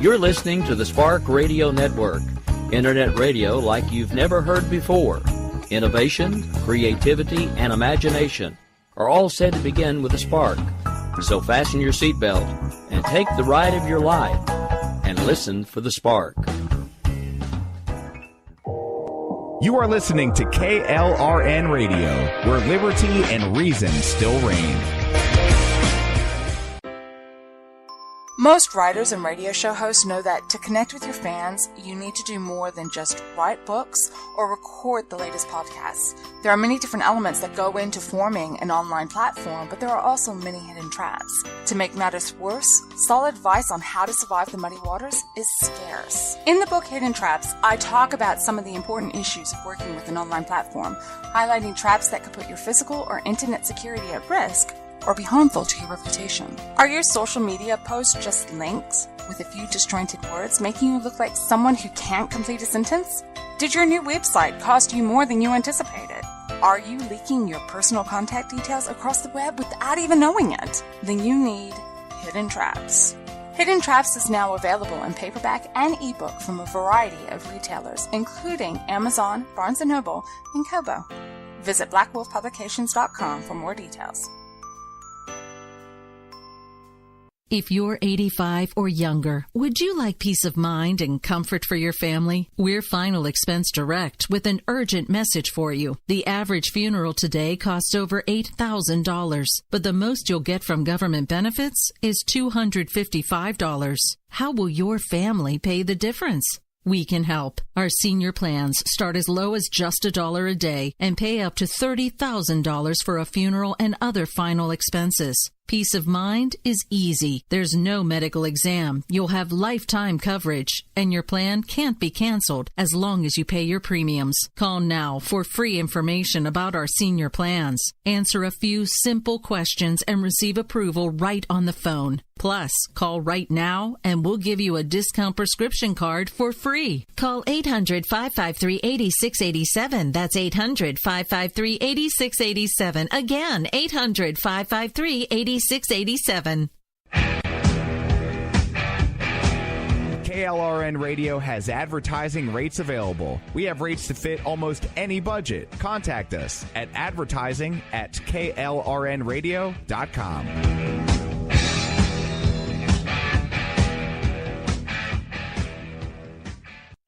You're listening to the Spark Radio Network, Internet radio like you've never heard before. Innovation, creativity, and imagination are all said to begin with a spark. So fasten your seatbelt and take the ride of your life and listen for the spark. You are listening to KLRN Radio, where liberty and reason still reign. Most writers and radio show hosts know that to connect with your fans, you need to do more than just write books or record the latest podcasts. There are many different elements that go into forming an online platform, but there are also many hidden traps. To make matters worse, solid advice on how to survive the muddy waters is scarce. In the book Hidden Traps, I talk about some of the important issues of working with an online platform, highlighting traps that could put your physical or internet security at risk or be harmful to your reputation. Are your social media posts just links with a few disjointed words, making you look like someone who can't complete a sentence? Did your new website cost you more than you anticipated? Are you leaking your personal contact details across the web without even knowing it? Then you need Hidden Traps. Hidden Traps is now available in paperback and ebook from a variety of retailers, including Amazon, Barnes & Noble, and Kobo. Visit blackwolfpublications.com for more details. If you're 85 or younger, would you like peace of mind and comfort for your family? We're Final Expense Direct with an urgent message for you. The average funeral today costs over $8,000, but the most you'll get from government benefits is $255. How will your family pay the difference? We can help. Our senior plans start as low as just $1 a day and pay up to $30,000 for a funeral and other final expenses. Peace of mind is easy. There's no medical exam. You'll have lifetime coverage, and your plan can't be canceled as long as you pay your premiums. Call now for free information about our senior plans. Answer a few simple questions and receive approval right on the phone. Plus, call right now and we'll give you a discount prescription card for free. Call 800-553-8687. That's 800-553-8687. Again, 800-553-8687. 687. KLRN Radio has advertising rates available. We have rates to fit almost any budget. Contact us at advertising@klrnradio.com.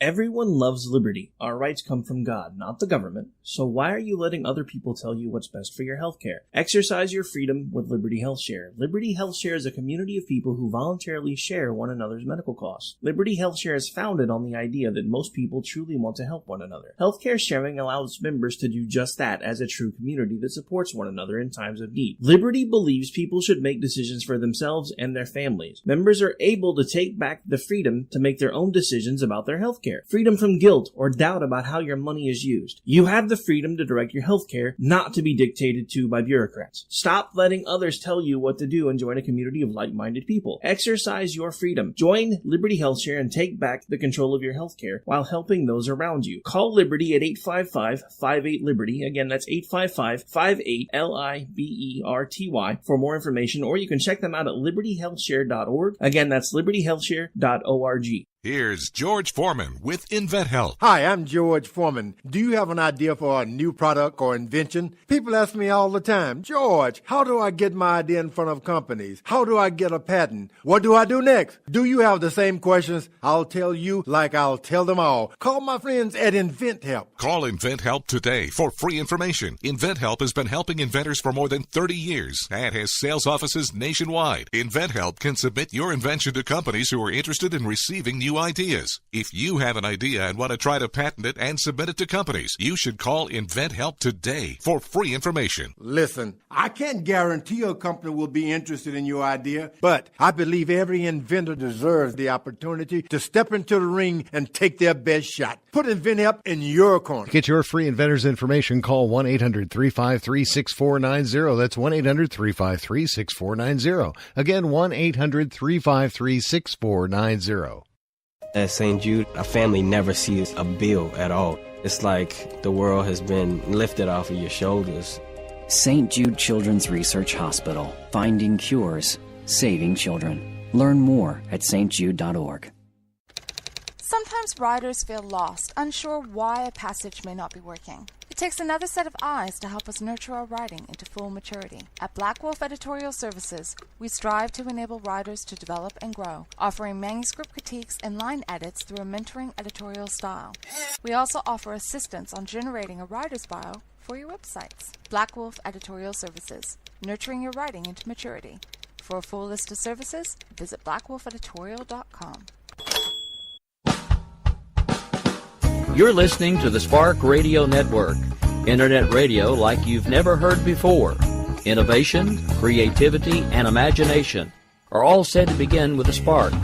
Everyone loves liberty. Our rights come from God, not the government. So why are you letting other people tell you what's best for your healthcare? Exercise your freedom with Liberty Health Share. Liberty Health Share is a community of people who voluntarily share one another's medical costs. Liberty Health Share is founded on the idea that most people truly want to help one another. Healthcare sharing allows members to do just that as a true community that supports one another in times of need. Liberty believes people should make decisions for themselves and their families. Members are able to take back the freedom to make their own decisions about their healthcare. Freedom from guilt or doubt about how your money is used. You have the freedom to direct your health care, not to be dictated to by bureaucrats. Stop letting others tell you what to do and join a community of like-minded people. Exercise your freedom. Join Liberty Health Share and take back the control of your health care while helping those around you. Call Liberty at 855-58-LIBERTY. Again, that's 855-58-LIBERTY for more information, or you can check them out at libertyhealthshare.org. Again, that's libertyhealthshare.org. Here's George Foreman with InventHelp. Hi, I'm George Foreman. Do you have an idea for a new product or invention? People ask me all the time, George, how do I get my idea in front of companies? How do I get a patent? What do I do next? Do you have the same questions? I'll tell you like I'll tell them all. Call my friends at InventHelp. Call InventHelp today for free information. InventHelp has been helping inventors for more than 30 years and has sales offices nationwide. InventHelp can submit your invention to companies who are interested in receiving new ideas. If you have an idea and want to try to patent it and submit it to companies, you should call InventHelp today for free information. Listen, I can't guarantee a company will be interested in your idea, but I believe every inventor deserves the opportunity to step into the ring and take their best shot. Put InventHelp in your corner. To get your free inventor's information, call 1-800-353-6490. That's 1-800-353-6490. Again, 1-800-353-6490. At St. Jude, a family never sees a bill at all. It's like the world has been lifted off of your shoulders. St. Jude Children's Research Hospital. Finding cures, saving children. Learn more at stjude.org. Sometimes riders feel lost, unsure why a passage may not be working. It takes another set of eyes to help us nurture our writing into full maturity. At Black Wolf Editorial Services, we strive to enable writers to develop and grow, offering manuscript critiques and line edits through a mentoring editorial style. We also offer assistance on generating a writer's bio for your websites. Black Wolf Editorial Services, nurturing your writing into maturity. For a full list of services, visit blackwolfeditorial.com. You're listening to the Spark Radio Network, internet radio like you've never heard before. Innovation, creativity, and imagination are all said to begin with a spark.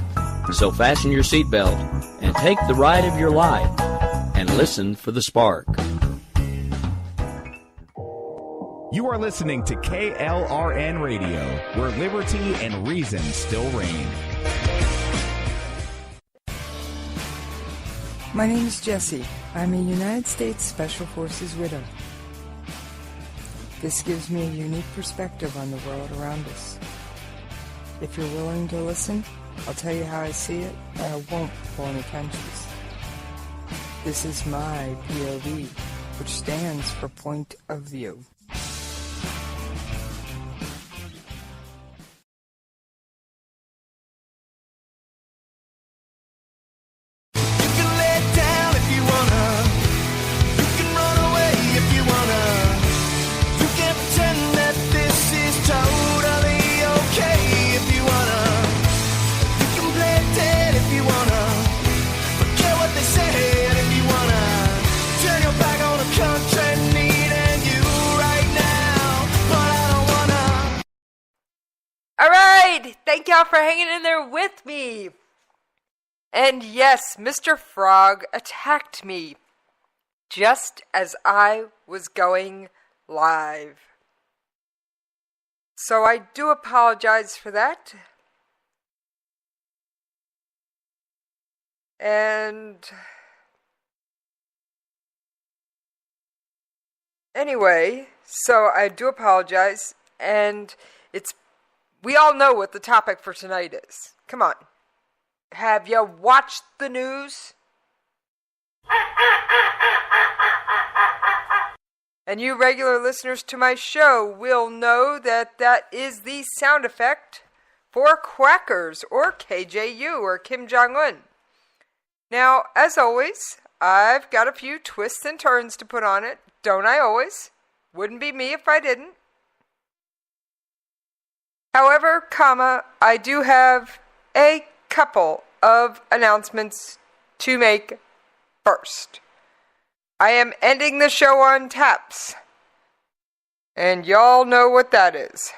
So fasten your seatbelt and take the ride of your life and listen for the spark. You are listening to KLRN Radio, where liberty and reason still reign. My name is Jessie. I'm a United States Special Forces widow. This gives me a unique perspective on the world around us. If you're willing to listen, I'll tell you how I see it, and I won't pull any punches. This is my POV, which stands for Point of View. Thank y'all for hanging in there with me. And yes, Mr. Frog attacked me just as I was going live. So I do apologize for that. And anyway, so I do apologize, and we all know what the topic for tonight is. Come on. Have you watched the news? And you regular listeners to my show will know that that is the sound effect for Quackers, or KJU, or Kim Jong-un. Now, as always, I've got a few twists and turns to put on it. Don't I always? Wouldn't be me if I didn't. However, I do have a couple of announcements to make first. I am ending the show on taps, and y'all know what that is.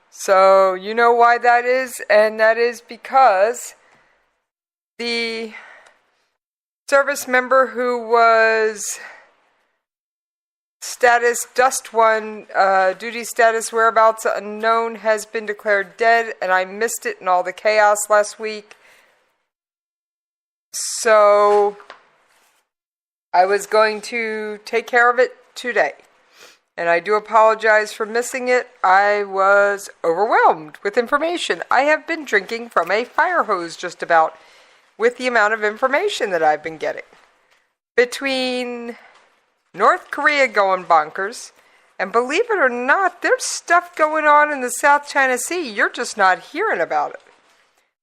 So, you know why that is, and that is because the service member who was duty status whereabouts unknown has been declared dead, and I missed it in all the chaos last week. So I was going to take care of it today, and I do apologize for missing it. I was overwhelmed with information. I have been drinking from a fire hose just about with the amount of information that I've been getting. Between North Korea going bonkers, and believe it or not, there's stuff going on in the South China Sea. You're just not hearing about it.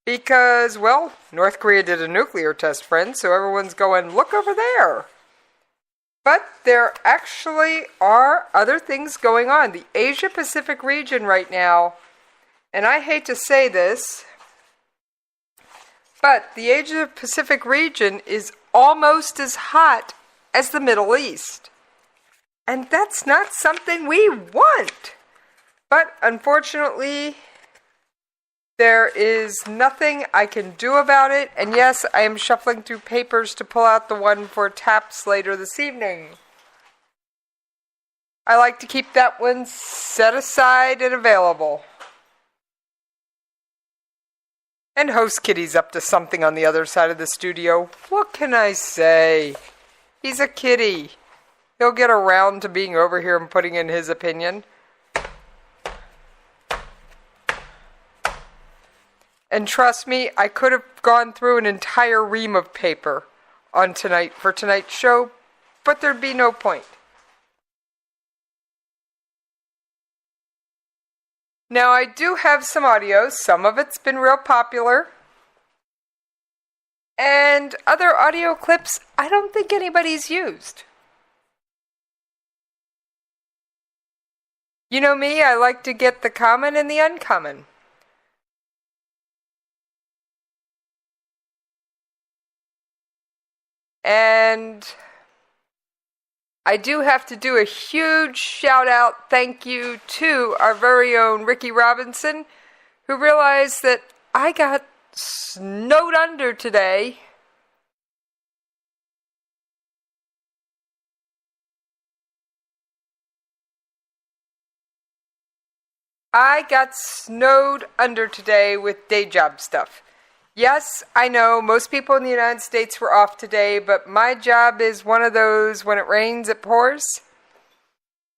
Because, well, North Korea did a nuclear test, friends, so everyone's going, look over there. But there actually are other things going on. The Asia-Pacific region right now, and I hate to say this, but the Asia-Pacific region is almost as hot as the Middle East. And that's not something we want. But unfortunately, there is nothing I can do about it. And yes, I am shuffling through papers to pull out the one for taps later this evening. I like to keep that one set aside and available. And Host Kitty's up to something on the other side of the studio. What can I say? He's a kitty. He'll get around to being over here and putting in his opinion. And trust me, I could have gone through an entire ream of paper on tonight's show, but there'd be no point. Now, I do have some audio. Some of it's been real popular. And other audio clips I don't think anybody's used. You know me, I like to get the common and the uncommon. And I do have to do a huge shout out thank you to our very own Ricky Robinson, who realized that I got snowed under today. I got snowed under today with day job stuff. Yes, I know most people in the United States were off today, but my job is one of those when it rains, it pours.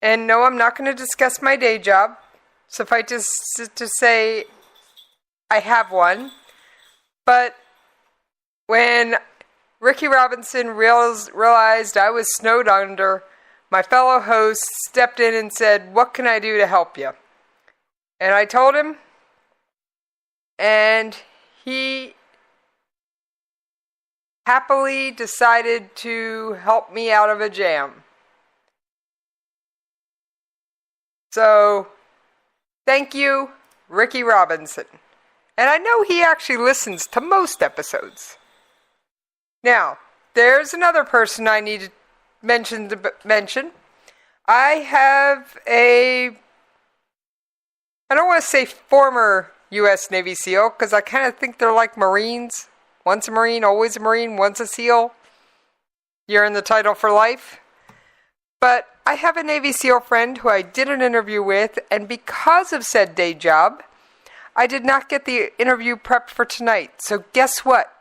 And no, I'm not going to discuss my day job. Suffice to say, I have one. But when Ricky Robinson realized I was snowed under, my fellow host stepped in and said, "What can I do to help you?" And I told him, and he happily decided to help me out of a jam. So, thank you, Ricky Robinson. And I know he actually listens to most episodes. Now, there's another person I need to mention. I have I don't want to say former U.S. Navy SEAL, because I kind of think they're like Marines. Once a Marine, always a Marine, once a SEAL. You're in the title for life. But I have a Navy SEAL friend who I did an interview with, and because of said day job, I did not get the interview prepped for tonight. So guess what?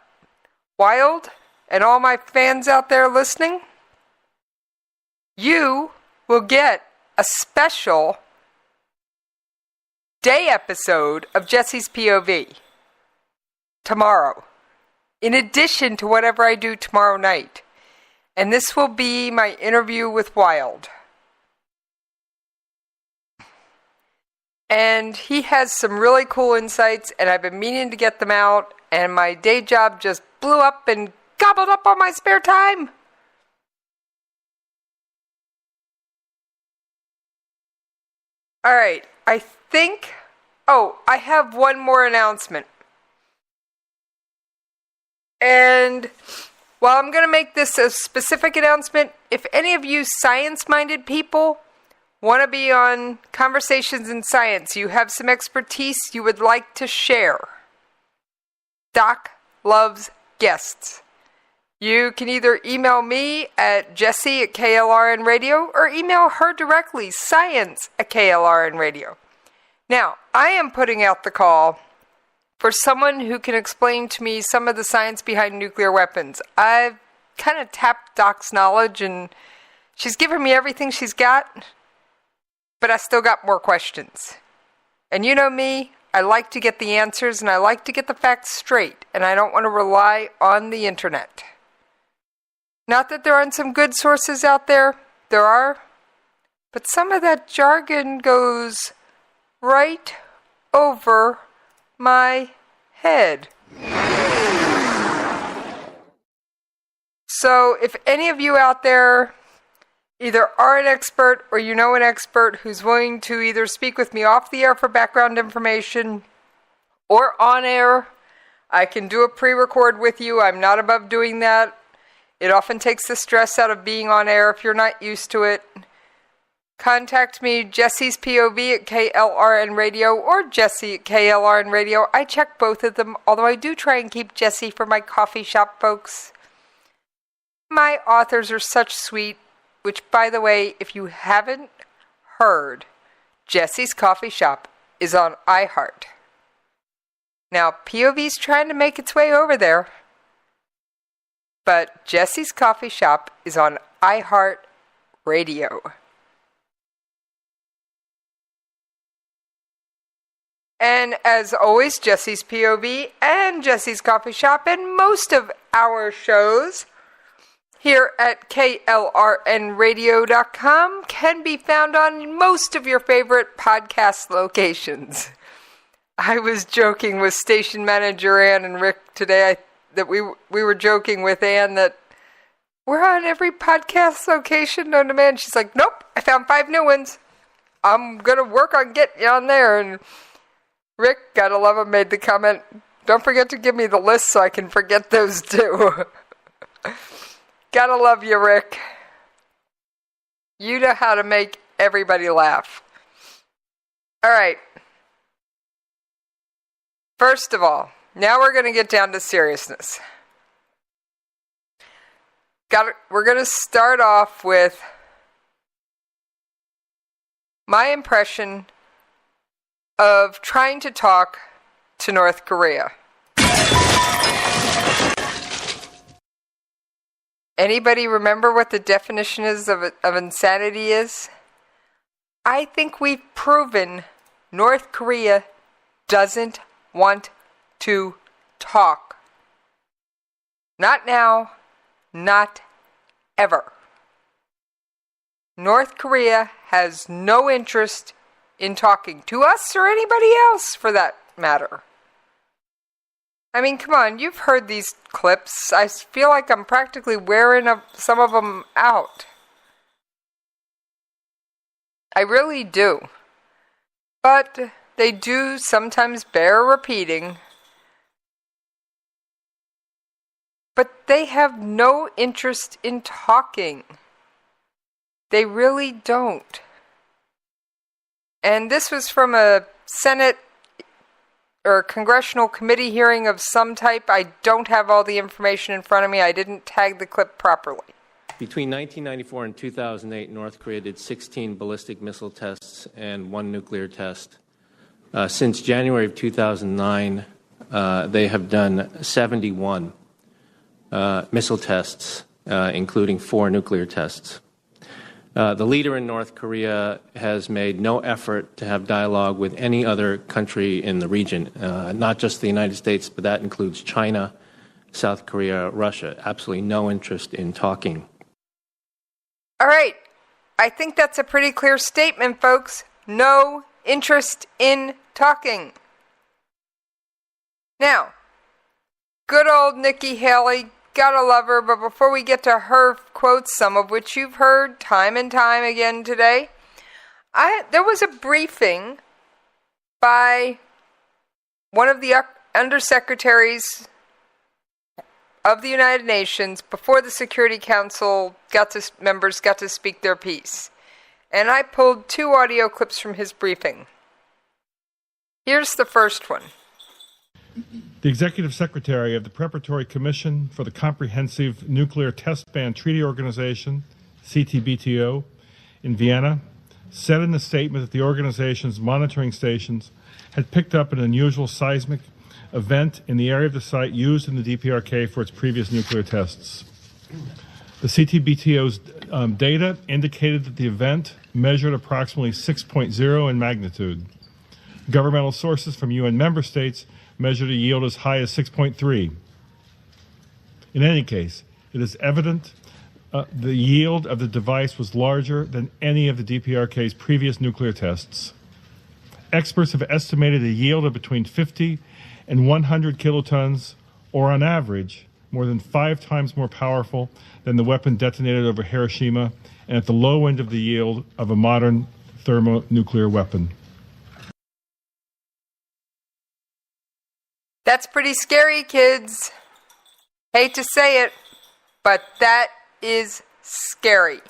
Wild, and all my fans out there listening, you will get a special day episode of Jesse's POV tomorrow, in addition to whatever I do tomorrow night. And this will be my interview with Wild. And he has some really cool insights, and I've been meaning to get them out, and my day job just blew up and gobbled up all my spare time. All right, I have one more announcement. And while I'm going to make this a specific announcement, if any of you science-minded people want to be on Conversations in Science, you have some expertise you would like to share, Doc loves guests. You can either email me at Jessie@KLRNRadio or email her directly, science@KLRNRadio. Now, I am putting out the call for someone who can explain to me some of the science behind nuclear weapons. I've kind of tapped Doc's knowledge, and she's given me everything she's got, but I still got more questions. And you know me, I like to get the answers, and I like to get the facts straight, and I don't want to rely on the internet. Not that there aren't some good sources out there. There are. But some of that jargon goes right over my head. So if any of you out there either are an expert or you know an expert who's willing to either speak with me off the air for background information or on air, I can do a pre-record with you. I'm not above doing that. It often takes the stress out of being on air if you're not used to it. Contact me, Jesse's POV at KLRNRadio or Jessie at KLRNRadio. I check both of them, although I do try and keep Jessie for my coffee shop folks. My authors are such sweet, which, by the way, if you haven't heard, Jesse's Coffee Shop is on iHeart. Now, POV's trying to make its way over there, but Jesse's Coffee Shop is on iHeart Radio. And as always, Jesse's POV and Jesse's Coffee Shop and most of our shows here at KLRNRadio.com can be found on most of your favorite podcast locations. I was joking with station manager Ann and Rick today that we were joking with Ann that we're on every podcast location known to man. She's like, nope, I found 5 new ones. I'm going to work on getting you on there. And Rick, gotta love him, made the comment, don't forget to give me the list so I can forget those too. Gotta love you, Rick. You know how to make everybody laugh. Alright. First of all, now we're going to get down to seriousness. We're going to start off with my impression of trying to talk to North Korea. Anybody remember what the definition is of insanity is? I think we've proven North Korea doesn't want to talk. Not now, not ever. North Korea has no interest in talking to us or anybody else for that matter. I mean, come on, you've heard these clips. I feel like I'm practically wearing some of them out. I really do. But they do sometimes bear repeating. But they have no interest in talking. They really don't. And this was from a Senate or congressional committee hearing of some type. I don't have all the information in front of me. I didn't tag the clip properly. Between 1994 and 2008, North Korea did 16 ballistic missile tests and 1 nuclear test. Since January of 2009, they have done 71 missile tests, including 4 nuclear tests. The leader in North Korea has made no effort to have dialogue with any other country in the region, not just the United States, but that includes China, South Korea, Russia. Absolutely no interest in talking. All right. I think that's a pretty clear statement, folks. No interest in talking. Now, good old Nikki Haley, gotta love her, but before we get to her quotes, some of which you've heard time and time again today, there was a briefing by one of the undersecretaries of the United Nations before the Security Council members got to speak their piece. And I pulled 2 audio clips from his briefing. Here's the first one. The Executive Secretary of the Preparatory Commission for the Comprehensive Nuclear Test Ban Treaty Organization, CTBTO, in Vienna, said in a statement that the organization's monitoring stations had picked up an unusual seismic event in the area of the site used in the DPRK for its previous nuclear tests. The CTBTO's data indicated that the event measured approximately 6.0 in magnitude. Governmental sources from UN member states measured a yield as high as 6.3. In any case, it is evident the yield of the device was larger than any of the DPRK's previous nuclear tests. Experts have estimated a yield of between 50 and 100 kilotons, or on average, more than 5 times more powerful than the weapon detonated over Hiroshima and at the low end of the yield of a modern thermonuclear weapon. That's pretty scary, kids. Hate to say it, but that is scary.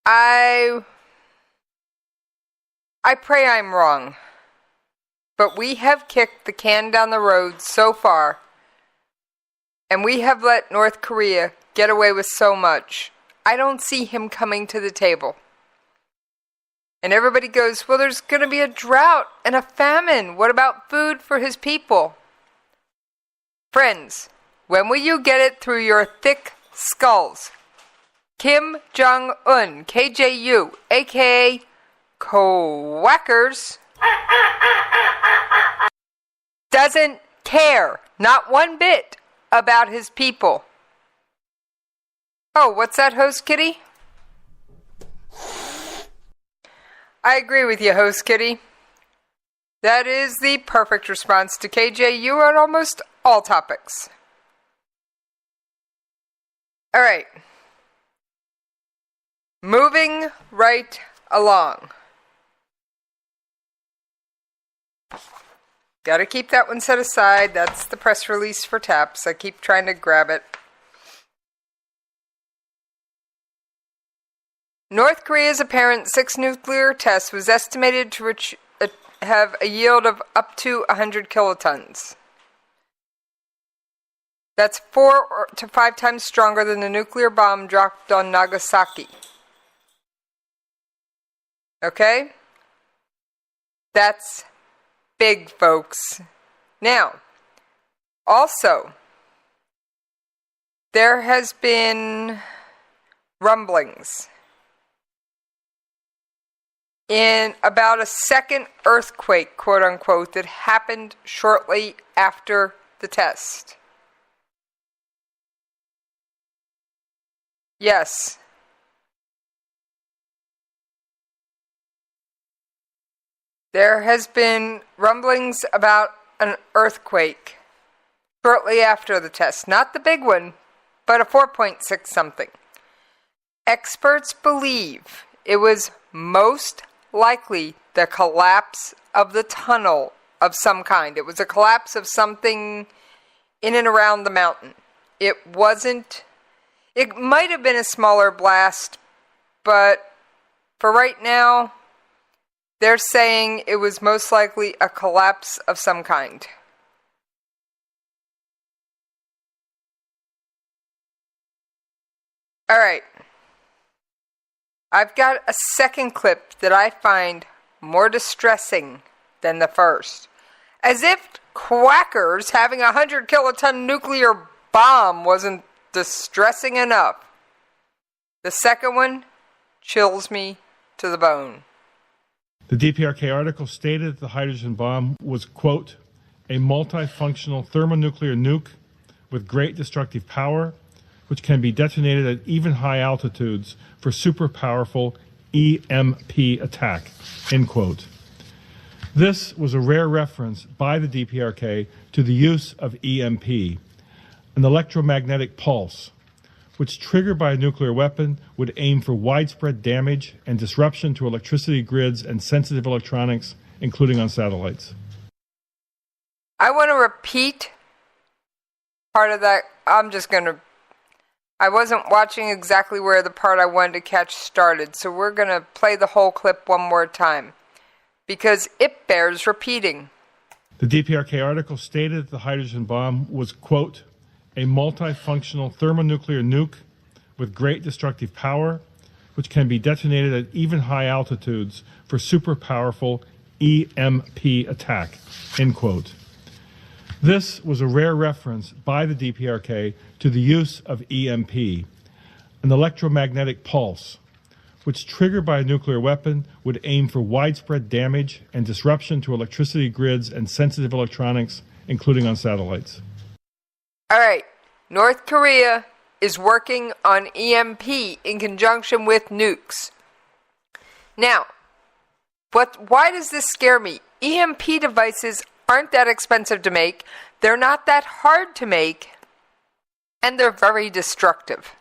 I pray I'm wrong, but we have kicked the can down the road so far, and we have let North Korea get away with so much. I don't see him coming to the table. And everybody goes, well, there's going to be a drought and a famine. What about food for his people? Friends, when will you get it through your thick skulls? Kim Jong-un, KJU, a.k.a. Quackers, Doesn't care, not one bit, about his people. Oh, what's that, Host Kitty? I agree with you, Host Kitty. That is the perfect response to KJU on almost all topics. All right. Moving right along. Got to keep that one set aside. That's the press release for TAPS. I keep trying to grab it. North Korea's apparent 6 nuclear tests was estimated to have a yield of up to 100 kilotons. That's 4 to 5 times stronger than the nuclear bomb dropped on Nagasaki. Okay? That's big, folks. Now, also, there has been rumblings in about a second earthquake, quote unquote, that happened shortly after the test. Yes. There has been rumblings about an earthquake shortly after the test. Not the big one, but a 4.6 something. Experts believe it was most likely the collapse of the tunnel of some kind. It was a collapse of something in and around the mountain. It might have been a smaller blast, but for right now, they're saying it was most likely a collapse of some kind. All right. I've got a second clip that I find more distressing than the first. As if quackers having a 100 kiloton nuclear bomb wasn't distressing enough. The second one chills me to the bone. The DPRK article stated that the hydrogen bomb was, quote, a multifunctional thermonuclear nuke with great destructive power, which can be detonated at even high altitudes for super powerful EMP attack, end quote. This was a rare reference by the DPRK to the use of EMP, an electromagnetic pulse, which triggered by a nuclear weapon would aim for widespread damage and disruption to electricity grids and sensitive electronics, including on satellites. I want to repeat part of that. I wasn't watching exactly where the part I wanted to catch started, so we're going to play the whole clip one more time, because it bears repeating. The DPRK article stated that the hydrogen bomb was, quote, a multifunctional thermonuclear nuke with great destructive power, which can be detonated at even high altitudes for super powerful EMP attack, end quote. This was a rare reference by the DPRK to the use of EMP, an electromagnetic pulse, which triggered by a nuclear weapon would aim for widespread damage and disruption to electricity grids and sensitive electronics, including on satellites. All right, North Korea is working on EMP in conjunction with nukes. Now, why does this scare me? EMP devices aren't that expensive to make, they're not that hard to make, and they're very destructive.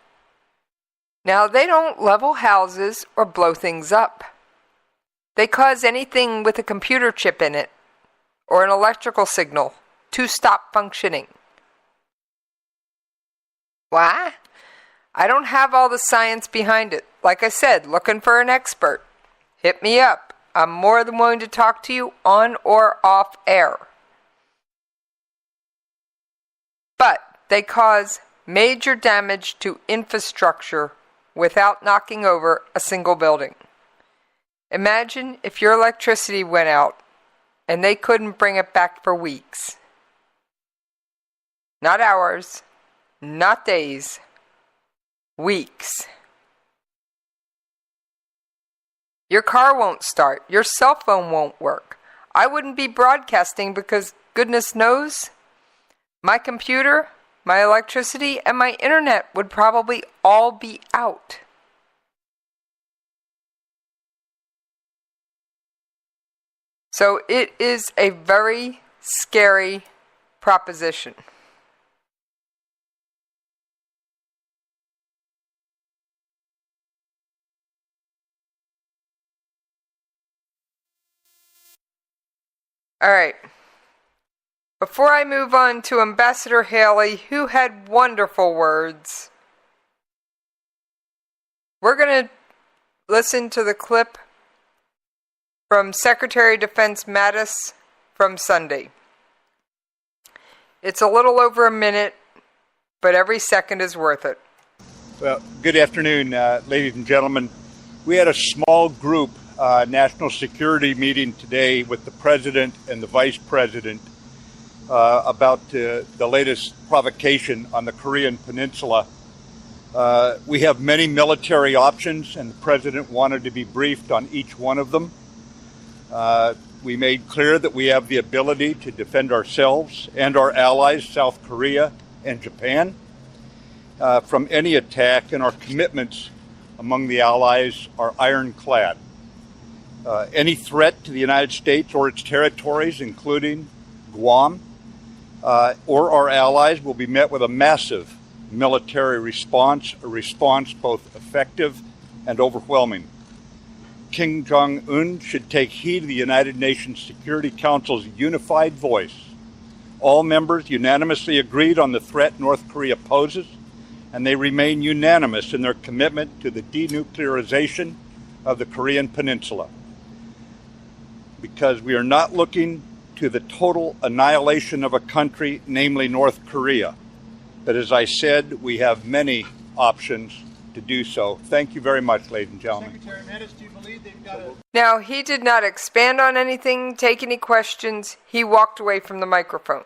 Now, they don't level houses or blow things up. They cause anything with a computer chip in it or an electrical signal to stop functioning. Why? I don't have all the science behind it. Like I said, looking for an expert. Hit me up. I'm more than willing to talk to you on or off air. But they cause major damage to infrastructure without knocking over a single building. Imagine if your electricity went out and they couldn't bring it back for weeks. Not hours, not days, weeks. Your car won't start. Your cell phone won't work. I wouldn't be broadcasting because goodness knows my computer, my electricity, and my internet would probably all be out. So it is a very scary proposition. All right. Before I move on to Ambassador Haley, who had wonderful words, we're going to listen to the clip from Secretary of Defense Mattis from Sunday. It's a little over a minute, but every second is worth it. Well, good afternoon, ladies and gentlemen. We had a small group national security meeting today with the President and the Vice President about the latest provocation on the Korean Peninsula. We have many military options, and the President wanted to be briefed on each one of them. We made clear that we have the ability to defend ourselves and our allies, South Korea and Japan, from any attack, and our commitments among the allies are ironclad. Any threat to the United States or its territories, including Guam, or our allies, will be met with a massive military response, a response both effective and overwhelming. Kim Jong-un should take heed of the United Nations Security Council's unified voice. All members unanimously agreed on the threat North Korea poses, and they remain unanimous in their commitment to the denuclearization of the Korean Peninsula. Because we are not looking to the total annihilation of a country, namely North Korea. But as I said, we have many options to do so. Thank you very much, ladies and gentlemen. Secretary Mattis, do you believe they've got a... Now, he did not expand on anything, take any questions. He walked away from the microphone.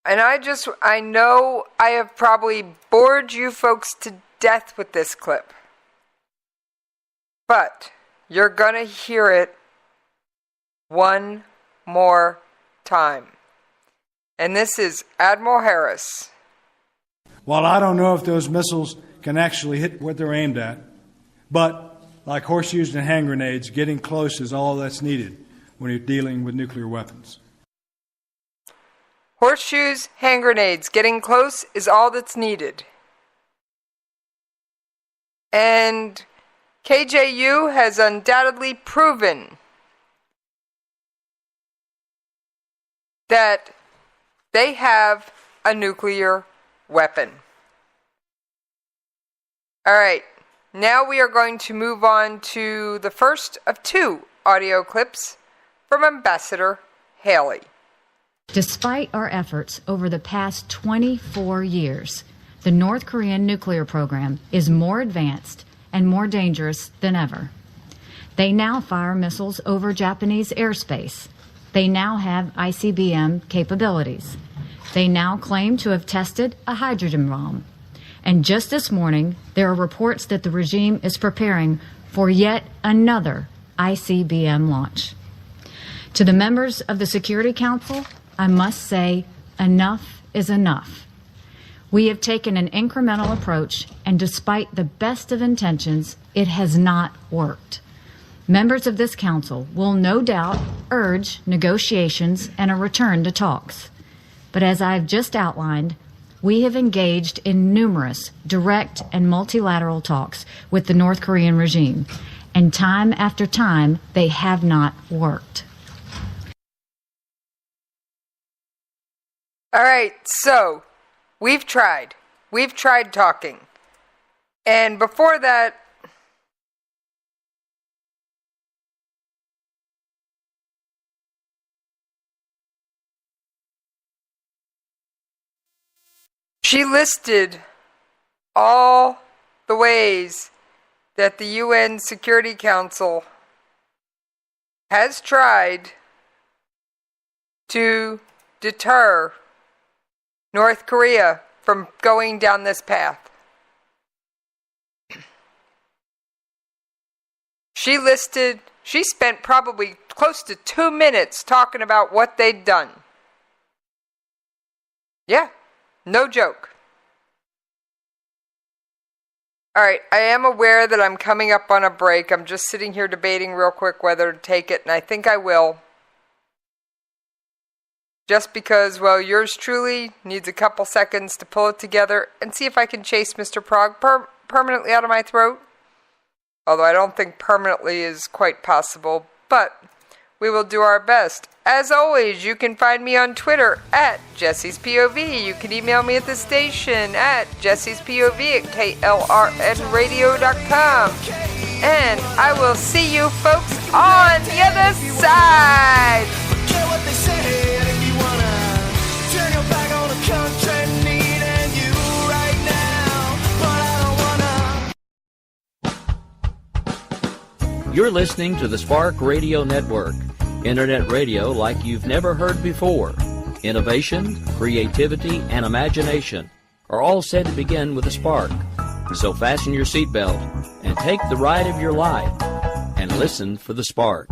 And I know I have probably bored you folks to death with this clip. But you're going to hear it one more time. And this is Admiral Harris. While I don't know if those missiles can actually hit what they're aimed at, but like horseshoes and hand grenades, getting close is all that's needed when you're dealing with nuclear weapons. Horseshoes, hand grenades, getting close is all that's needed. And KJU has undoubtedly proven that they have a nuclear weapon. All right, now we are going to move on to the first of two audio clips from Ambassador Haley. Despite our efforts over the past 24 years, the North Korean nuclear program is more advanced and more dangerous than ever. They now fire missiles over Japanese airspace. They now have ICBM capabilities. They now claim to have tested a hydrogen bomb. And just this morning, there are reports that the regime is preparing for yet another ICBM launch. To the members of the Security Council, I must say, enough is enough. We have taken an incremental approach, and despite the best of intentions, it has not worked. Members of this council will no doubt urge negotiations and a return to talks. But as I have just outlined, we have engaged in numerous direct and multilateral talks with the North Korean regime, and time after time, they have not worked. All right, so we've tried talking. And before that, she listed all the ways that the UN Security Council has tried to deter North Korea from going down this path. She spent probably close to 2 minutes talking about what they'd done. Yeah, no joke. All right, I am aware that I'm coming up on a break. I'm just sitting here debating real quick whether to take it, and I think I will. Just because, well, yours truly needs a couple seconds to pull it together and see if I can chase Mr. Prog permanently out of my throat. Although I don't think permanently is quite possible, but we will do our best. As always, you can find me on Twitter at Jesse's POV. You can email me at the station at jessespov@klrnradio.com. And I will see you folks on the other side. Forget what they said if you wanna turn your back on a country needing you right now. But I don't wanna. You're listening to the Spark Radio Network, Internet radio like you've never heard before. Innovation, creativity, and imagination are all said to begin with a spark. So fasten your seatbelt and take the ride of your life and listen for the spark.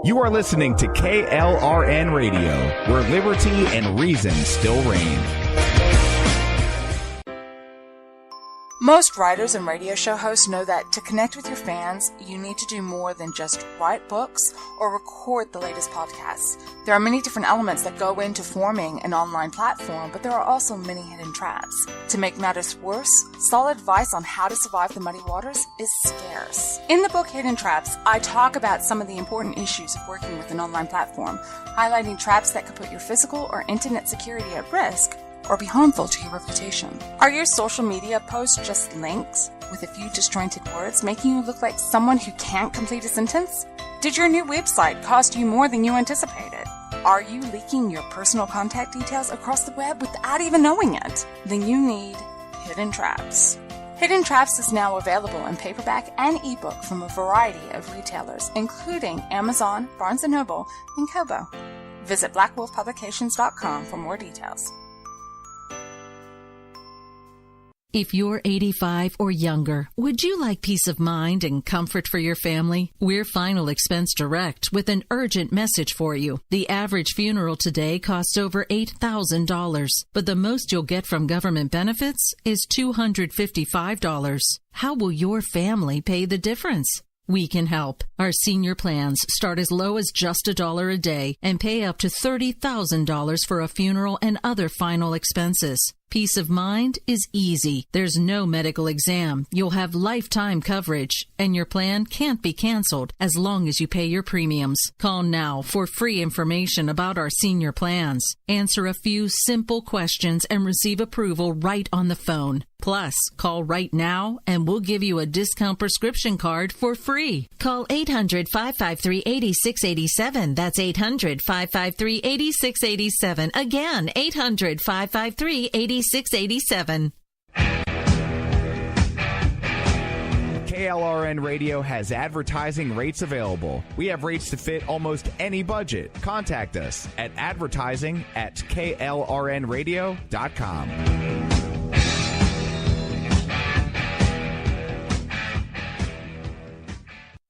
You are listening to KLRN Radio, where liberty and reason still reign. Most writers and radio show hosts know that to connect with your fans, you need to do more than just write books or record the latest podcasts. There are many different elements that go into forming an online platform, but there are also many hidden traps. To make matters worse, solid advice on how to survive the muddy waters is scarce. In the book Hidden Traps, I talk about some of the important issues of working with an online platform, highlighting traps that could put your physical or internet security at risk or be harmful to your reputation. Are your social media posts just links with a few disjointed words, making you look like someone who can't complete a sentence? Did your new website cost you more than you anticipated? Are you leaking your personal contact details across the web without even knowing it? Then you need Hidden Traps. Hidden Traps is now available in paperback and ebook from a variety of retailers, including Amazon, Barnes & Noble, and Kobo. Visit blackwolfpublications.com for more details. If you're 85 or younger, would you like peace of mind and comfort for your family? We're Final Expense Direct with an urgent message for you. The average funeral today costs over $8,000, but the most you'll get from government benefits is $255. How will your family pay the difference? We can help. Our senior plans start as low as just $1 a day and pay up to $30,000 for a funeral and other final expenses. Peace of mind is easy. There's no medical exam. You'll have lifetime coverage, and your plan can't be canceled as long as you pay your premiums. Call now for free information about our senior plans. Answer a few simple questions and receive approval right on the phone. Plus, call right now and we'll give you a discount prescription card for free. Call 800-553-8687. That's 800-553-8687. Again, 800-553-8687. 687. KLRN Radio has advertising rates available. We have rates to fit almost any budget. Contact us at advertising@klrnradio.com.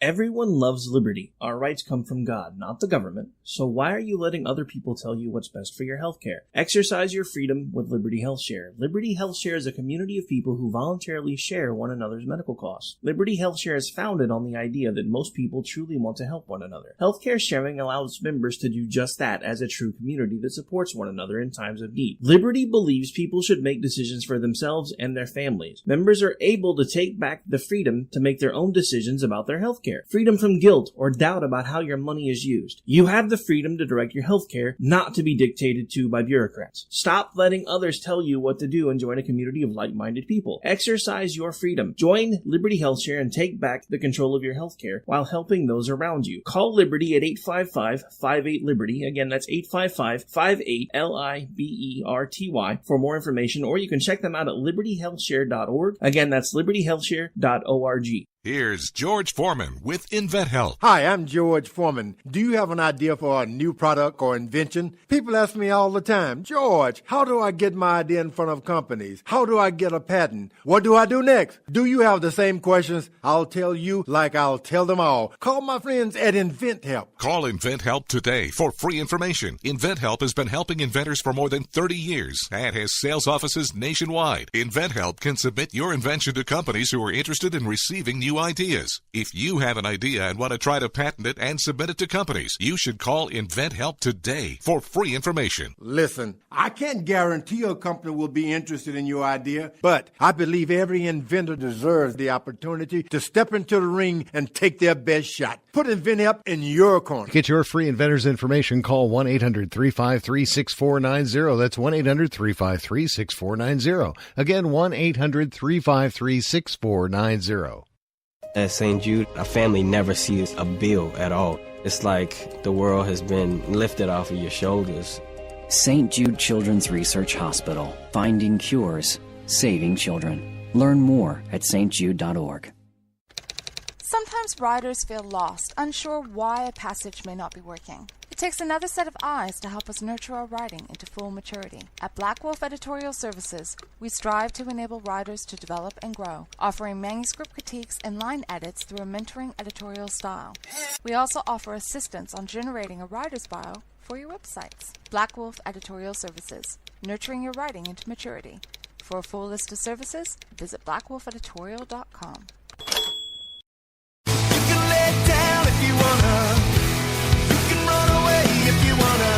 Everyone loves liberty. Our rights come from God, not the government. So why are you letting other people tell you what's best for your healthcare? Exercise your freedom with Liberty Health Share. Liberty Health Share is a community of people who voluntarily share one another's medical costs. Liberty Health Share is founded on the idea that most people truly want to help one another. Healthcare sharing allows members to do just that as a true community that supports one another in times of need. Liberty believes people should make decisions for themselves and their families. Members are able to take back the freedom to make their own decisions about their healthcare. Freedom from guilt or doubt about how your money is used. You have the freedom to direct your healthcare, not to be dictated to by bureaucrats. Stop letting others tell you what to do and join a community of like-minded people. Exercise your freedom. Join Liberty Health Share and take back the control of your healthcare while helping those around you. Call Liberty at 855-58-LIBERTY. Again, that's 855-58-LIBERTY for more information, or you can check them out at libertyhealthshare.org. Again, that's libertyhealthshare.org. Here's George Foreman with InventHelp. Hi, I'm George Foreman. Do you have an idea for a new product or invention? People ask me all the time, George, how do I get my idea in front of companies? How do I get a patent? What do I do next? Do you have the same questions? I'll tell you like I'll tell them all. Call my friends at InventHelp. Call InventHelp today for free information. InventHelp has been helping inventors for more than 30 years and has sales offices nationwide. InventHelp can submit your invention to companies who are interested in receiving new ideas. If you have an idea and want to try to patent it and submit it to companies, you should call InventHelp today for free information. Listen, I can't guarantee a company will be interested in your idea, but I believe every inventor deserves the opportunity to step into the ring and take their best shot. Put InventHelp in your corner. To get your free inventor's information, call 1-800-353-6490. That's 1-800-353-6490. Again, 1-800-353-6490. At St. Jude, a family never sees a bill at all. It's like the world has been lifted off of your shoulders. St. Jude Children's Research Hospital. Finding cures. Saving children. Learn more at stjude.org. Sometimes writers feel lost, unsure why a passage may not be working. It takes another set of eyes to help us nurture our writing into full maturity. At Black Wolf Editorial Services, we strive to enable writers to develop and grow, offering manuscript critiques and line edits through a mentoring editorial style. We also offer assistance on generating a writer's bio for your websites. Black Wolf Editorial Services, nurturing your writing into maturity. For a full list of services, visit blackwolfeditorial.com. Down if you wanna, you can run away if you wanna.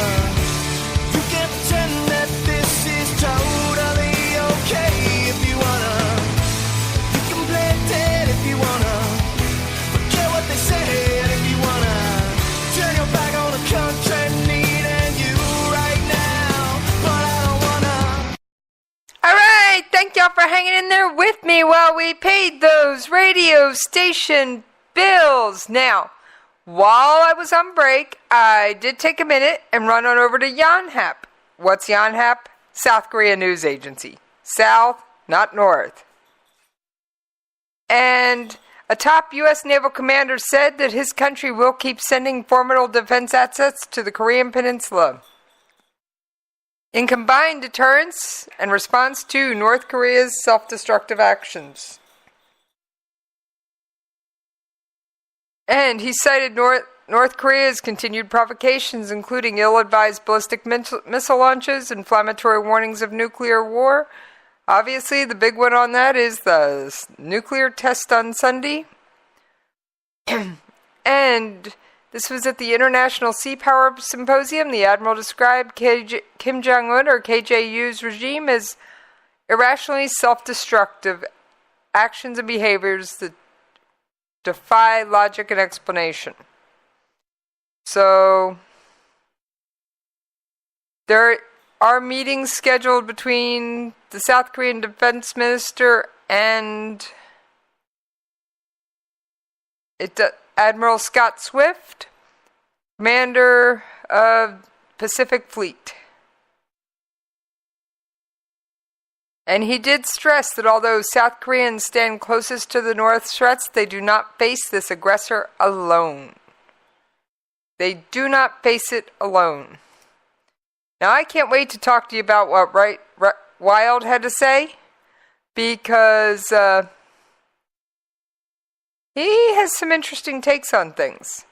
You can pretend that this is totally okay if you wanna. You can play dead if you wanna. Forget what they said if you wanna. Turn your back on the country needing you right now, but I don't wanna. All right, thank y'all for hanging in there with me while we paid those radio station bills. Now, while I was on break, I did take a minute and run on over to Yonhap. What's Yonhap? South Korea news agency. South, not North. And a top U.S. naval commander said that his country will keep sending formidable defense assets to the Korean Peninsula in combined deterrence and response to North Korea's self-destructive actions. And he cited North Korea's continued provocations, including ill-advised ballistic missile launches, inflammatory warnings of nuclear war. Obviously, the big one on that is the nuclear test on Sunday. And this was at the International Sea Power Symposium. The Admiral described Kim Jong-un, or KJU's regime, as irrationally self-destructive actions and behaviors that defy logic and explanation. So, there are meetings scheduled between the South Korean Defense Minister and Admiral Scott Swift, commander of Pacific Fleet. And he did stress that although South Koreans stand closest to the North's threats, they do not face this aggressor alone. They do not face it alone. Now, I can't wait to talk to you about what Wild had to say, because he has some interesting takes on things.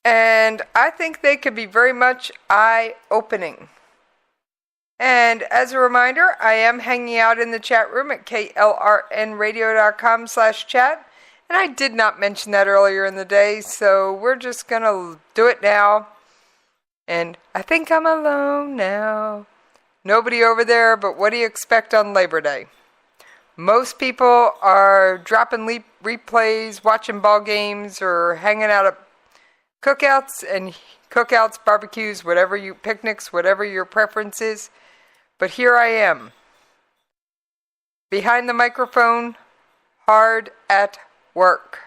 And I think they could be very much eye-opening. And as a reminder, I am hanging out in the chat room at KLRNRadio.com/chat. And I did not mention that earlier in the day, so we're just going to do it now. And I think I'm alone now. Nobody over there, but what do you expect on Labor Day? Most people are dropping replays, watching ball games, or hanging out at cookouts, barbecues, picnics, whatever your preference is. But here I am, behind the microphone, hard at work.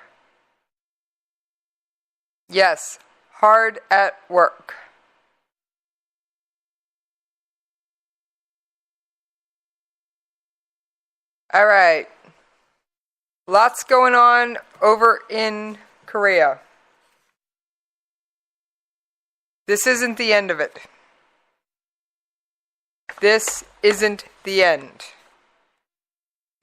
Yes, hard at work. All right. Lots going on over in Korea. This isn't the end of it. This isn't the end.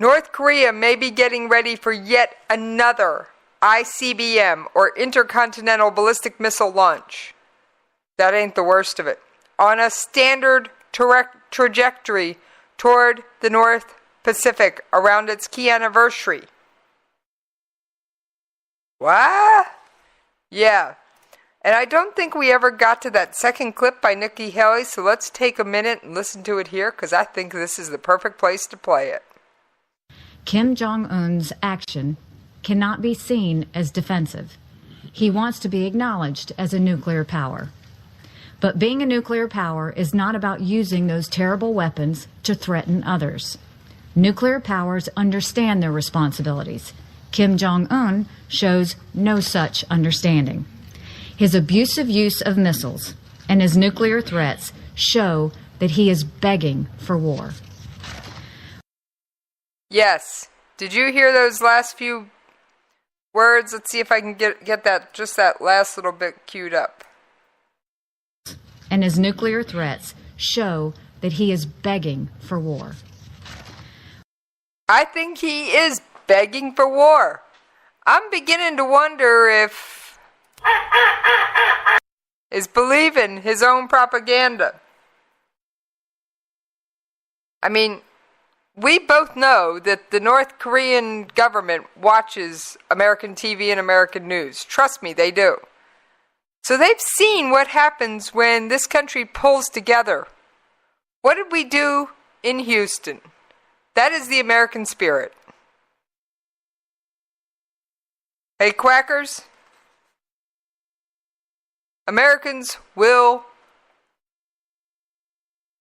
North Korea may be getting ready for yet another ICBM, or intercontinental ballistic missile launch. That ain't the worst of it. On a standard trajectory toward the North Pacific around its key anniversary. What? Yeah. And I don't think we ever got to that second clip by Nikki Haley, so let's take a minute and listen to it here, because I think this is the perfect place to play it. Kim Jong-un's action cannot be seen as defensive. He wants to be acknowledged as a nuclear power. But being a nuclear power is not about using those terrible weapons to threaten others. Nuclear powers understand their responsibilities. Kim Jong-un shows no such understanding. His abusive use of missiles and his nuclear threats show that he is begging for war. Yes. Did you hear those last few words? Let's see if I can get that, just that last little bit queued up. And his nuclear threats show that he is begging for war. I think he is begging for war. I'm beginning to wonder if is believing his own propaganda. I mean, we both know that the North Korean government watches American TV and American news. Trust me, they do. So they've seen what happens when this country pulls together. What did we do in Houston? That is the American spirit. Hey, quackers. Americans will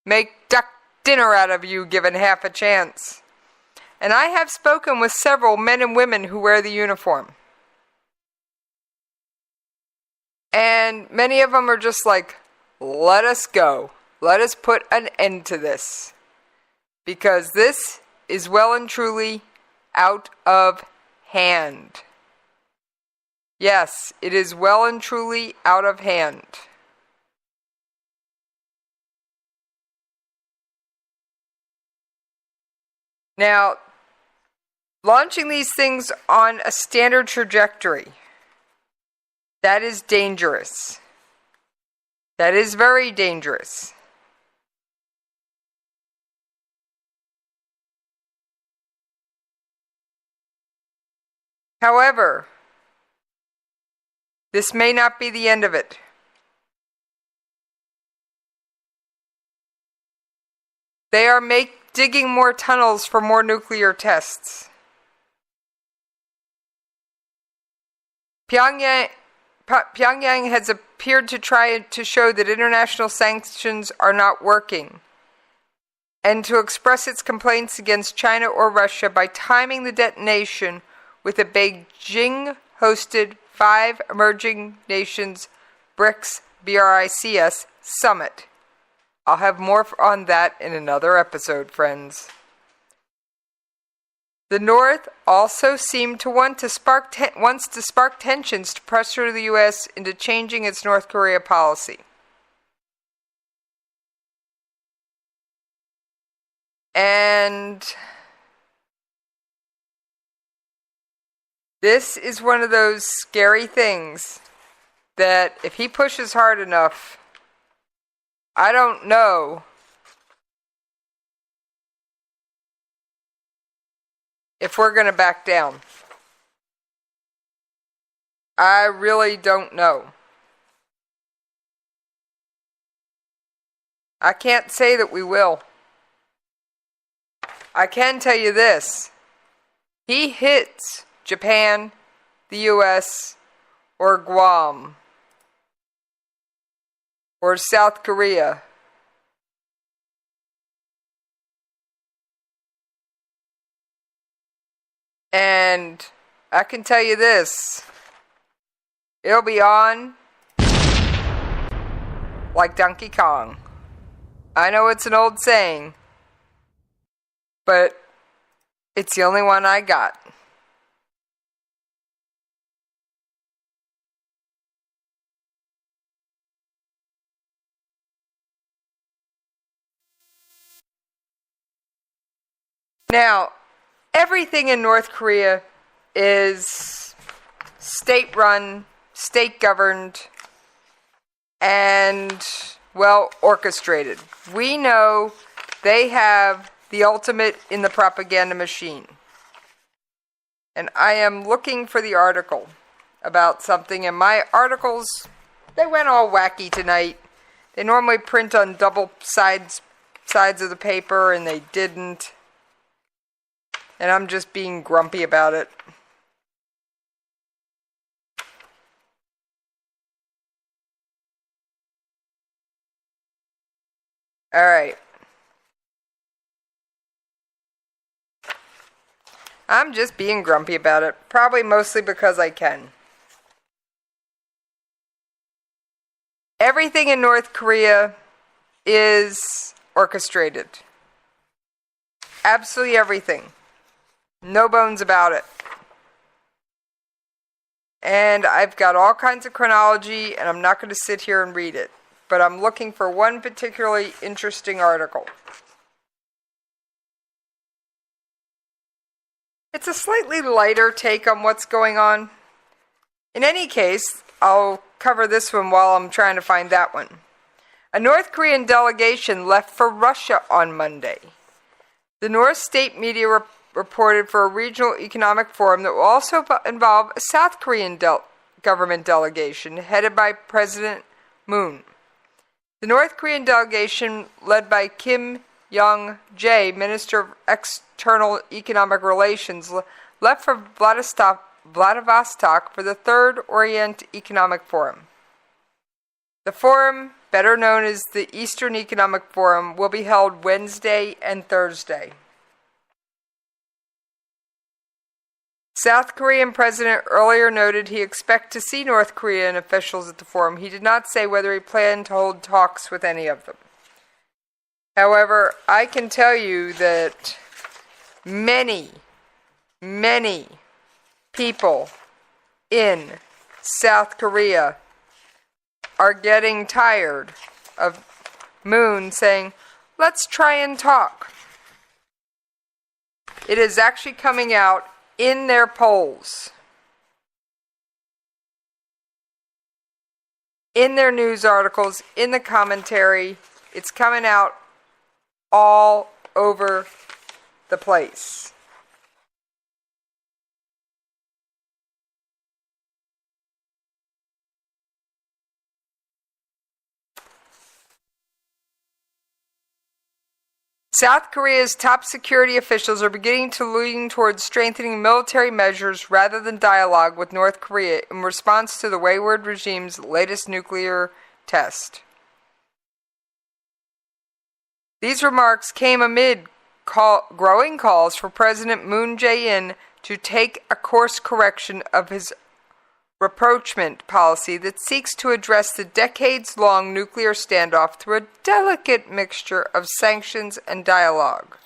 make duck dinner out of you given half a chance. And I have spoken with several men and women who wear the uniform. And many of them are just like, let us go. Let us put an end to this. Because this is well and truly out of hand. Yes, it is well and truly out of hand. Now, launching these things on a standard trajectory, that is dangerous. That is very dangerous. However, this may not be the end of it. They are digging more tunnels for more nuclear tests. Pyongyang has appeared to try to show that international sanctions are not working, and to express its complaints against China or Russia by timing the detonation with a Beijing-hosted 5 Emerging Nations BRICS, B-R-I-C-S, summit. I'll have more on that in another episode, friends. The North also seemed to wants to spark tensions to pressure the U.S. into changing its North Korea policy. And this is one of those scary things that if he pushes hard enough, I don't know if we're going to back down. I really don't know. I can't say that we will. I can tell you this. He hits Japan, the U.S., or Guam, or South Korea, and I can tell you this, It'll be on like Donkey Kong. I know it's an old saying, but it's the only one I got. Now, everything in North Korea is state-run, state-governed, and, well, orchestrated. We know they have the ultimate in the propaganda machine. And I am looking for the article about something, and my articles, they went all wacky tonight. They normally print on double sides of the paper, and they didn't. And I'm just being grumpy about it. All right. I'm just being grumpy about it. Probably mostly because I can. Everything in North Korea is orchestrated. Absolutely everything. No bones about it. And I've got all kinds of chronology, and I'm not going to sit here and read it. But I'm looking for one particularly interesting article. It's a slightly lighter take on what's going on. In any case, I'll cover this one while I'm trying to find that one. A North Korean delegation left for Russia on Monday. The North State media reported for a regional economic forum that will also involve a South Korean government delegation headed by President Moon. The North Korean delegation, led by Kim Young-jae, Minister of External Economic Relations, left for Vladivostok for the Third Orient Economic Forum. The forum, better known as the Eastern Economic Forum, will be held Wednesday and Thursday. South Korean president earlier noted he expects to see North Korean officials at the forum. He did not say whether he planned to hold talks with any of them. However, I can tell you that many people in South Korea are getting tired of Moon saying, let's try and talk. It is actually coming out in their polls, in their news articles, in the commentary. It's coming out all over the place. South Korea's top security officials are beginning to lean towards strengthening military measures rather than dialogue with North Korea in response to the wayward regime's latest nuclear test. These remarks came amid growing calls for President Moon Jae-in to take a course correction of his rapprochement policy that seeks to address the decades-long nuclear standoff through a delicate mixture of sanctions and dialogue.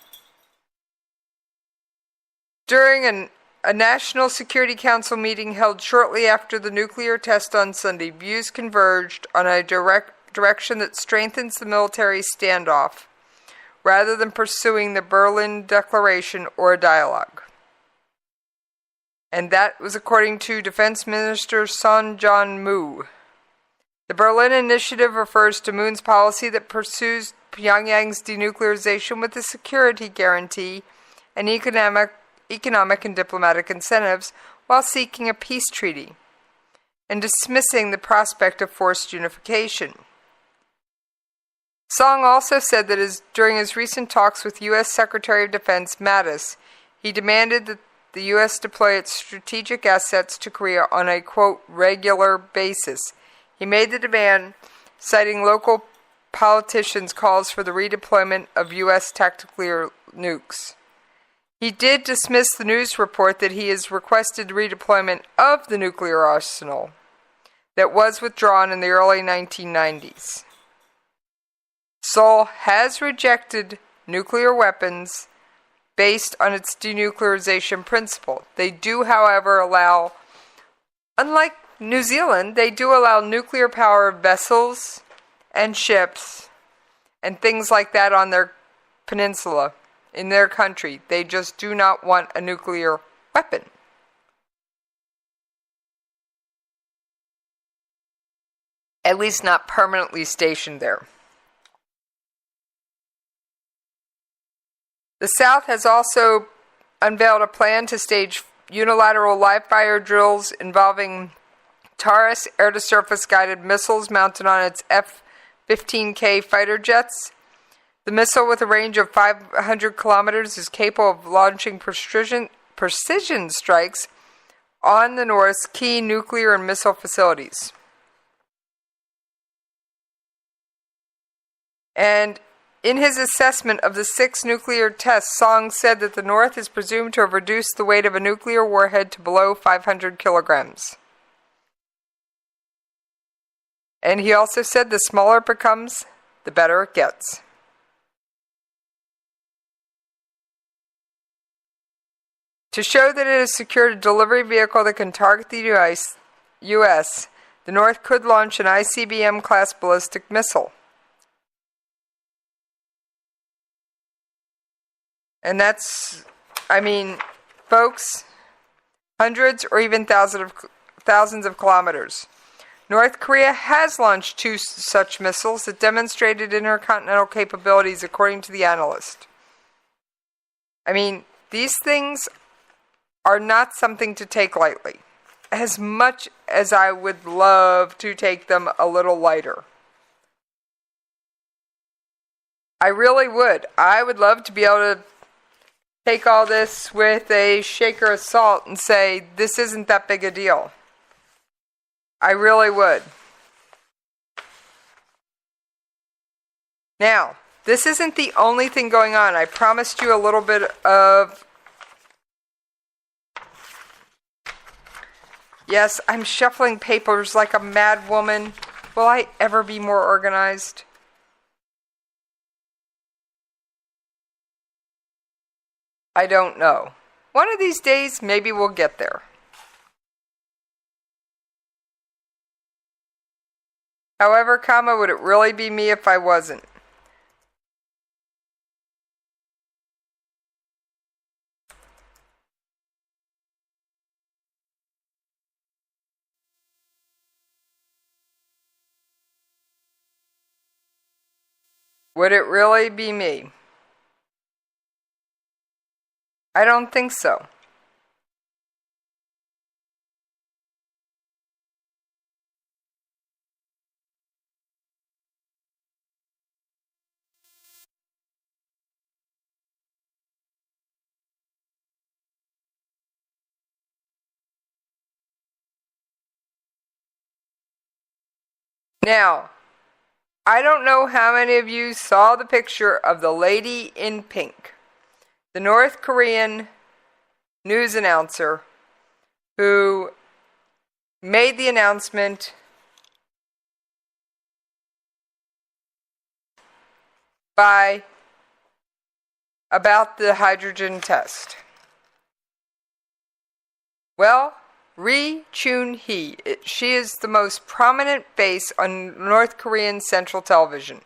During a National Security Council meeting held shortly after the nuclear test on Sunday, views converged on a direction that strengthens the military standoff rather than pursuing the Berlin Declaration or a dialogue. And that was according to Defense Minister Son Jong-moo. The Berlin Initiative refers to Moon's policy that pursues Pyongyang's denuclearization with a security guarantee and economic and diplomatic incentives while seeking a peace treaty and dismissing the prospect of forced unification. Song also said that during his recent talks with U.S. Secretary of Defense Mattis, he demanded that the U.S. deploy its strategic assets to Korea on a, quote, regular basis. He made the demand, citing local politicians' calls for the redeployment of U.S. tactical nukes. He did dismiss the news report that he has requested redeployment of the nuclear arsenal. that was withdrawn in the early 1990s. Seoul has rejected nuclear weapons based on its denuclearization principle. They do, however, allow, unlike New Zealand, they do allow nuclear power vessels and ships and things like that on their peninsula in their country. They just do not want a nuclear weapon. At least not permanently stationed there. The South has also unveiled a plan to stage unilateral live-fire drills involving Taurus air-to-surface guided missiles mounted on its F-15K fighter jets. The missile, with a range of 500 kilometers, is capable of launching precision strikes on the North's key nuclear and missile facilities. And in his assessment of the 6 nuclear tests, Song said that the North is presumed to have reduced the weight of a nuclear warhead to below 500 kilograms. And he also said the smaller it becomes, the better it gets. To show that it has secured a delivery vehicle that can target the U.S., the North could launch an ICBM-class ballistic missile. And that's, folks, hundreds or even thousands of kilometers. North Korea has launched 2 such missiles that demonstrated intercontinental capabilities, according to the analyst. These things are not something to take lightly, as much as I would love to take them a little lighter. I really would. I would love to be able to take all this with a shaker of salt and say, this isn't that big a deal. I really would. Now, this isn't the only thing going on. I promised you a little bit of... Yes, I'm shuffling papers like a mad woman. Will I ever be more organized? I don't know. One of these days, maybe we'll get there. However, would it really be me if I wasn't? Would it really be me? I don't think so. Now, I don't know how many of you saw the picture of the lady in pink, the North Korean news announcer who made the announcement about the hydrogen test. Well, Ri Chun-hee, she is the most prominent face on North Korean Central Television,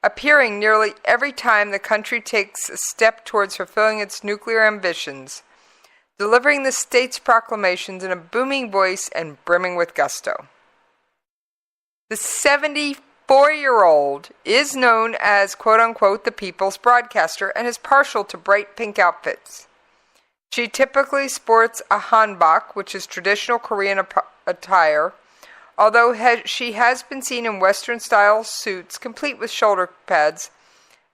appearing nearly every time the country takes a step towards fulfilling its nuclear ambitions, delivering the state's proclamations in a booming voice and brimming with gusto. The 74-year-old is known as, quote-unquote, the people's broadcaster, and is partial to bright pink outfits. She typically sports a hanbok, which is traditional Korean attire, although she has been seen in Western-style suits, complete with shoulder pads,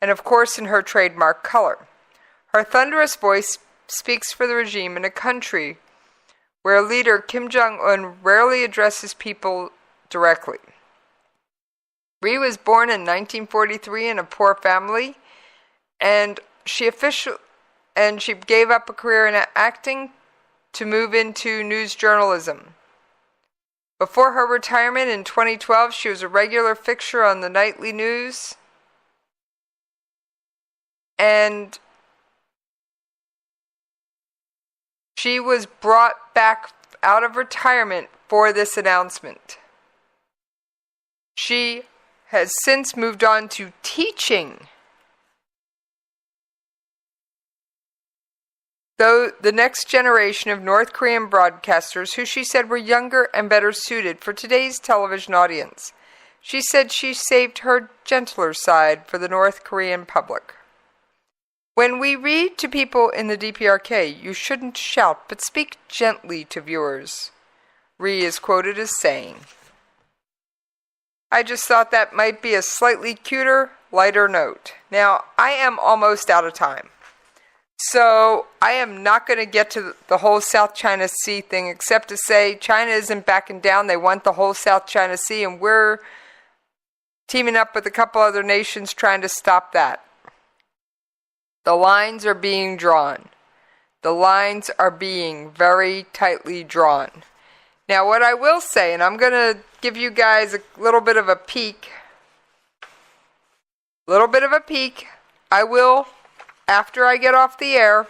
and of course in her trademark color. Her thunderous voice speaks for the regime in a country where leader Kim Jong-un rarely addresses people directly. Ri was born in 1943 in a poor family, and she gave up a career in acting to move into news journalism. Before her retirement in 2012, she was a regular fixture on the nightly news. And she was brought back out of retirement for this announcement. She has since moved on to teaching. Though the next generation of North Korean broadcasters, who she said were younger and better suited for today's television audience, she said she saved her gentler side for the North Korean public. When we read to people in the DPRK, you shouldn't shout, but speak gently to viewers, Rhee is quoted as saying. I just thought that might be a slightly cuter, lighter note. Now, I am almost out of time. So, I am not going to get to the whole South China Sea thing, except to say China isn't backing down. They want the whole South China Sea, and we're teaming up with a couple other nations trying to stop that. The lines are being drawn. The lines are being very tightly drawn. Now, what I will say, and I'm going to give you guys a little bit of a peek. I will, after I get off the air,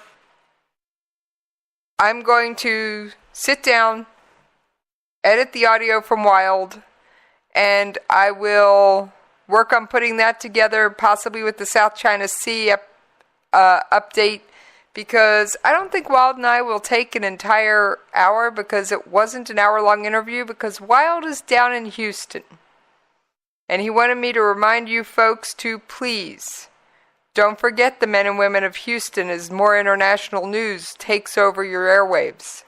I'm going to sit down, edit the audio from Wild, and I will work on putting that together, possibly with the South China Sea update, because I don't think Wild and I will take an entire hour, because it wasn't an hour-long interview, because Wild is down in Houston. And he wanted me to remind you folks to please don't forget the men and women of Houston as more international news takes over your airwaves.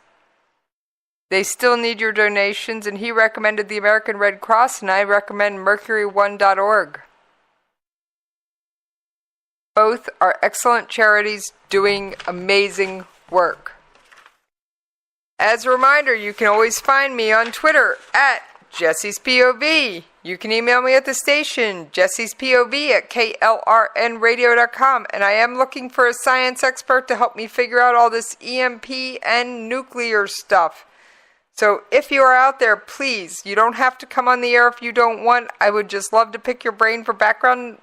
They still need your donations, and he recommended the American Red Cross, and I recommend mercury1.org. Both are excellent charities doing amazing work. As a reminder, you can always find me on Twitter at Jesse's POV. You can email me at the station, jessespov@klrnradio.com, and I am looking for a science expert to help me figure out all this EMP and nuclear stuff. So if you are out there, please, you don't have to come on the air if you don't want. I would just love to pick your brain for background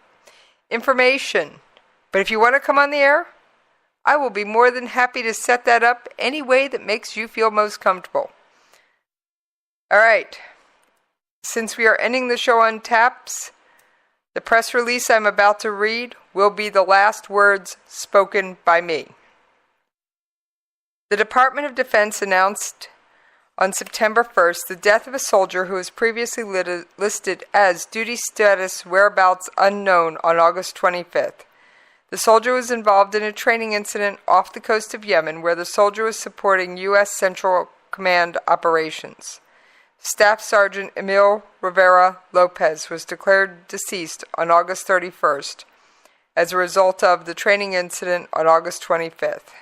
information. But if you want to come on the air, I will be more than happy to set that up any way that makes you feel most comfortable. All right. Since we are ending the show on taps, the press release I'm about to read will be the last words spoken by me. The Department of Defense announced on September 1st the death of a soldier who was previously listed as duty status whereabouts unknown on August 25th. The soldier was involved in a training incident off the coast of Yemen where the soldier was supporting U.S. Central Command operations. Staff Sergeant Emil Rivera Lopez was declared deceased on August 31st as a result of the training incident on August 25th.